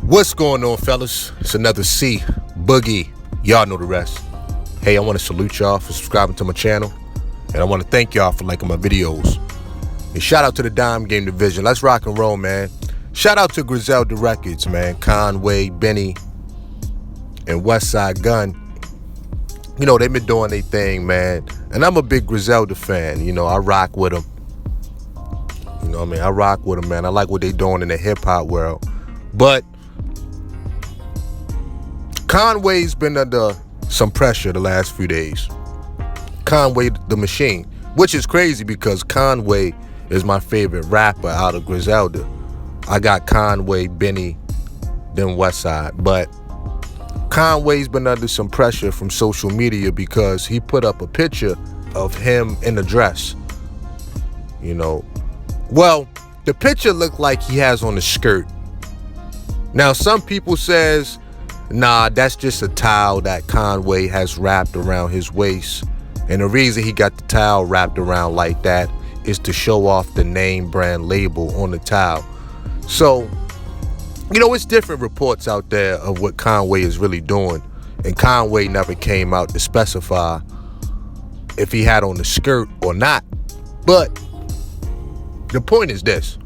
What's going on, fellas? It's another C Boogie. Y'all know the rest. Hey, I want to salute y'all for subscribing to my channel, and I want to thank y'all for liking my videos. And shout out to the Dime Game Division. Let's rock and roll, man. Shout out to Griselda Records, man. Conway, Benny, and Westside Gun. You know, they've been doing their thing, man. And I'm a big Griselda fan. You know, I rock with them. You know what I mean? I rock with them, man. I like what they doing in the hip-hop world. But Conway's been under some pressure the last few days. Conway the Machine, which is crazy because Conway is my favorite rapper out of Griselda. I got Conway, Benny, then Westside. But Conway's been under some pressure from social media because he put up a picture of him in a dress. You know, well, the picture looked like he has on a skirt. Now, some people says, nah, that's just a towel that Conway has wrapped around his waist. And the reason he got the towel wrapped around like that is to show off the name brand label on the towel. So, you know, it's different reports out there of what Conway is really doing. And Conway never came out to specify if he had on the skirt or not. But the point is this.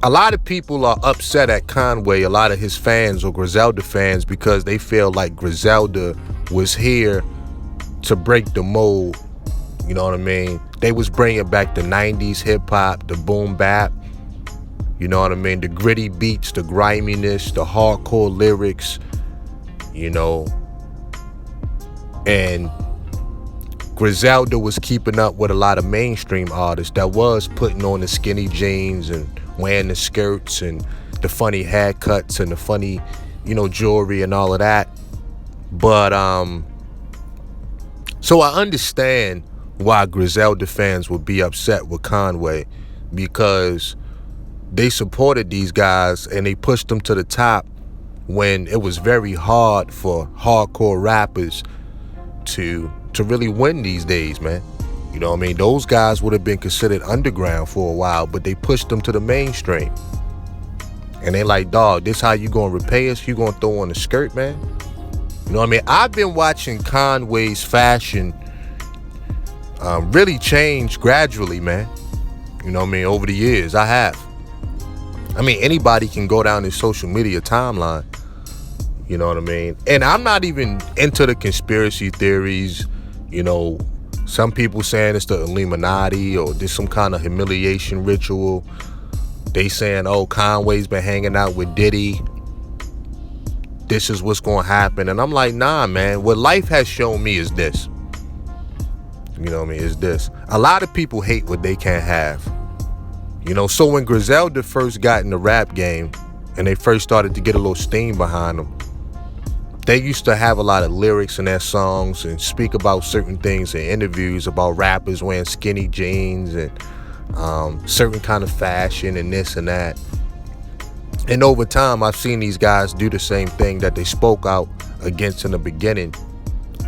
A lot of people are upset at Conway, a lot of his fans or Griselda fans, because they feel like Griselda was here to break the mold. You know what I mean? They was bringing back the 90s hip-hop, the boom bap. You know what I mean? The gritty beats, the griminess, the hardcore lyrics, you know. And Griselda was keeping up with a lot of mainstream artists that was putting on the skinny jeans and wearing the skirts and the funny haircuts and the funny, you know, jewelry and all of that. But so I understand why Griselda fans would be upset with Conway, because they supported these guys and they pushed them to the top when it was very hard for hardcore rappers to really win these days, man. You know what I mean? Those guys would have been considered underground for a while, but they pushed them to the mainstream. And they like, dog, this how you gonna repay us? You gonna throw on a skirt, man? You know what I mean? I've been watching Conway's fashion really change gradually, man. You know what I mean? Over the years, I have. I mean, anybody can go down his social media timeline. You know what I mean? And I'm not even into the conspiracy theories, you know. Some people saying it's the Illuminati or there's some kind of humiliation ritual. They saying, oh, Conway's been hanging out with Diddy. This is what's going to happen. And I'm like, nah, man. What life has shown me is this. You know what I mean? Is this. A lot of people hate what they can't have. You know, so when Griselda first got in the rap game and they first started to get a little steam behind them, they used to have a lot of lyrics in their songs and speak about certain things in interviews about rappers wearing skinny jeans and certain kind of fashion and this and that. And over time, I've seen these guys do the same thing that they spoke out against in the beginning.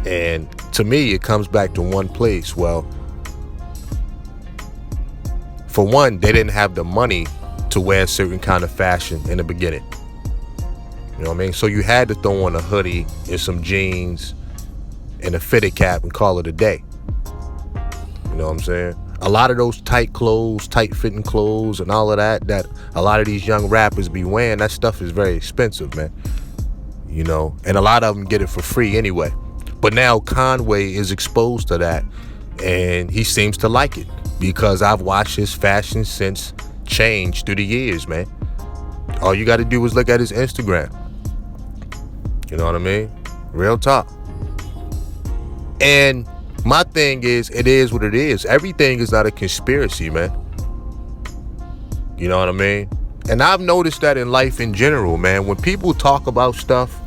And to me, it comes back to one place. Well, for one, they didn't have the money to wear a certain kind of fashion in the beginning. You know what I mean? So you had to throw on a hoodie and some jeans and a fitted cap and call it a day. You know what I'm saying? A lot of those tight clothes, tight fitting clothes and all of that a lot of these young rappers be wearing, that stuff is very expensive, man. You know, and a lot of them get it for free anyway. But now Conway is exposed to that and he seems to like it, because I've watched his fashion sense change through the years, man. All you got to do is look at his Instagram. You know what I mean? Real talk. And my thing is, it is what it is. Everything is not a conspiracy, man. You know what I mean? And I've noticed that in life in general, man. When people talk about stuff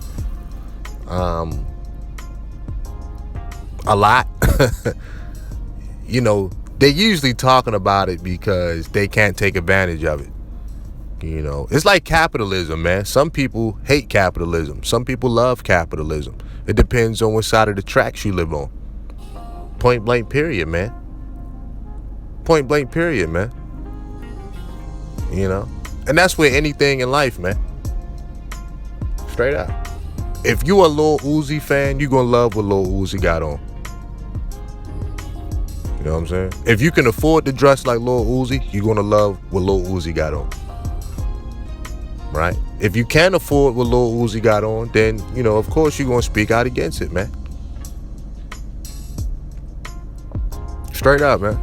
a lot, you know, they're usually talking about it because they can't take advantage of it. You know, it's like capitalism, man. Some people hate capitalism. Some people love capitalism. It depends on what side of the tracks you live on. Point blank period, man. Point blank period, man. You know? And that's with anything in life, man. Straight up. If you a Lil Uzi fan, you gonna love what Lil Uzi got on. You know what I'm saying? If you can afford to dress like Lil Uzi, you're gonna love what Lil Uzi got on. Right? If you can't afford what Lil Uzi got on, then, you know, of course you're gonna speak out against it, man. Straight up, man.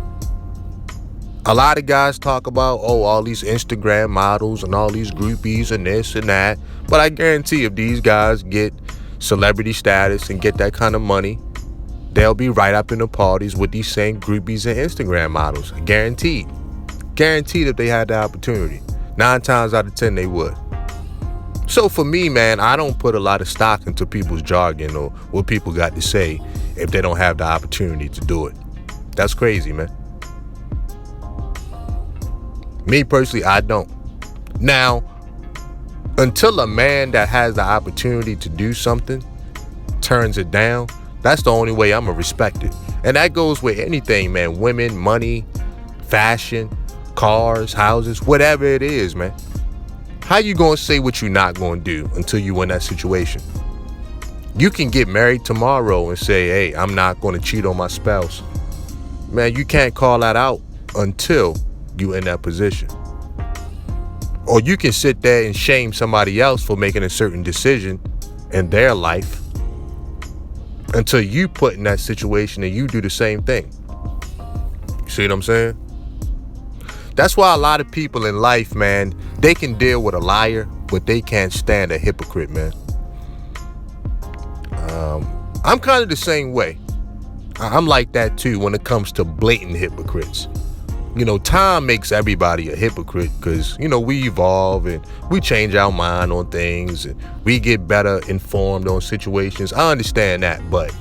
A lot of guys talk about, oh, all these Instagram models and all these groupies and this and that. But I guarantee if these guys get celebrity status and get that kind of money, they'll be right up in the parties with these same groupies and Instagram models. Guaranteed. Guaranteed if they had the opportunity. 9 times out of 10 they would. So for me, man, I don't put a lot of stock into people's jargon or what people got to say if they don't have the opportunity to do it. That's crazy, man. Me personally, I don't. Now, until a man that has the opportunity to do something turns it down, that's the only way I'm gonna respect it. And that goes with anything, man. Women, money, fashion, cars, houses, whatever it is, man. How you gonna say what you're not gonna do until you in that situation? You can get married tomorrow and say, hey, I'm not gonna cheat on my spouse. Man, you can't call that out until you in that position. Or you can sit there and shame somebody else for making a certain decision in their life until you put in that situation and you do the same thing. You see what I'm saying? That's why a lot of people in life, man, they can deal with a liar, but they can't stand a hypocrite, man. I'm kind of the same way. I'm like that too when it comes to blatant hypocrites. You know, time makes everybody a hypocrite because, you know, we evolve and we change our mind on things and we get better informed on situations. I understand that, but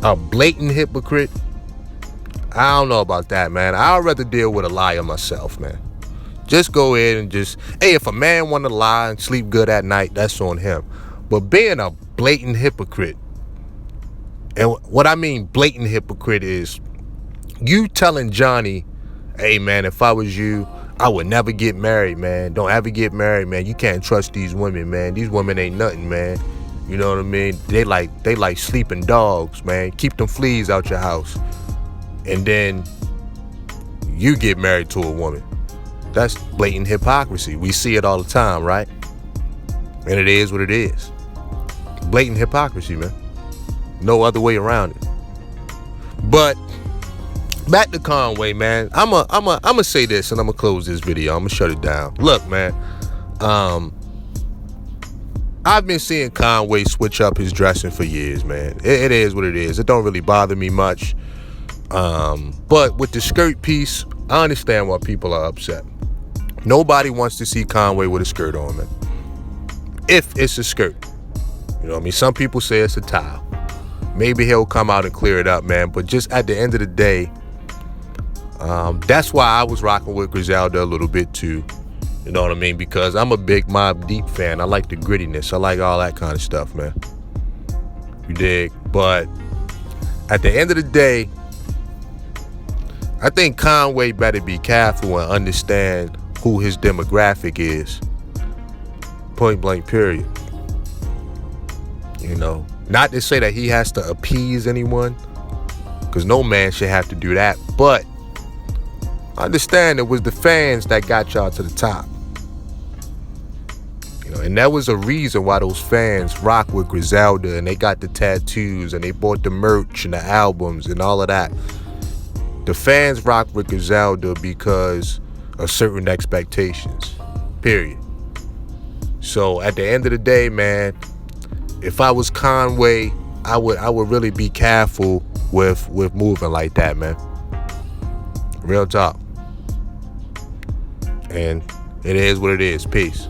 a blatant hypocrite, I don't know about that, man. I'd rather deal with a liar myself, man. Just go ahead and hey, if a man want to lie and sleep good at night, that's on him. But being a blatant hypocrite, and what I mean blatant hypocrite is you telling Johnny, hey, man, if I was you, I would never get married, man. Don't ever get married, man. You can't trust these women, man. These women ain't nothing, man. You know what I mean? They like sleeping dogs, man. Keep them fleas out your house. And then you get married to a woman. That's blatant hypocrisy. We see it all the time, right? And it is what it is. Blatant hypocrisy, man. No other way around it. But back to Conway, man. I'ma say this and I'm gonna close this video. I'm gonna shut it down. Look, man. I've been seeing Conway switch up his dressing for years, man. It is what it is. It don't really bother me much. But with the skirt piece, I understand why people are upset. Nobody wants to see Conway with a skirt on, man. If it's a skirt. You know what I mean? Some people say it's a towel. Maybe he'll come out and clear it up, man. But just at the end of the day, that's why I was rocking with Griselda a little bit too. You know what I mean? Because I'm a big Mobb Deep fan. I like the grittiness. I like all that kind of stuff, man. You dig? But at the end of the day, I think Conway better be careful and understand who his demographic is. Point blank, period. You know, not to say that he has to appease anyone, because no man should have to do that. But understand it was the fans that got y'all to the top. You know, and that was a reason why those fans rock with Griselda and they got the tattoos and they bought the merch and the albums and all of that. The fans rock with Griselda because of certain expectations, period. So at the end of the day, man, if I was Conway, I would really be careful with moving like that, man. Real talk. And it is what it is. Peace.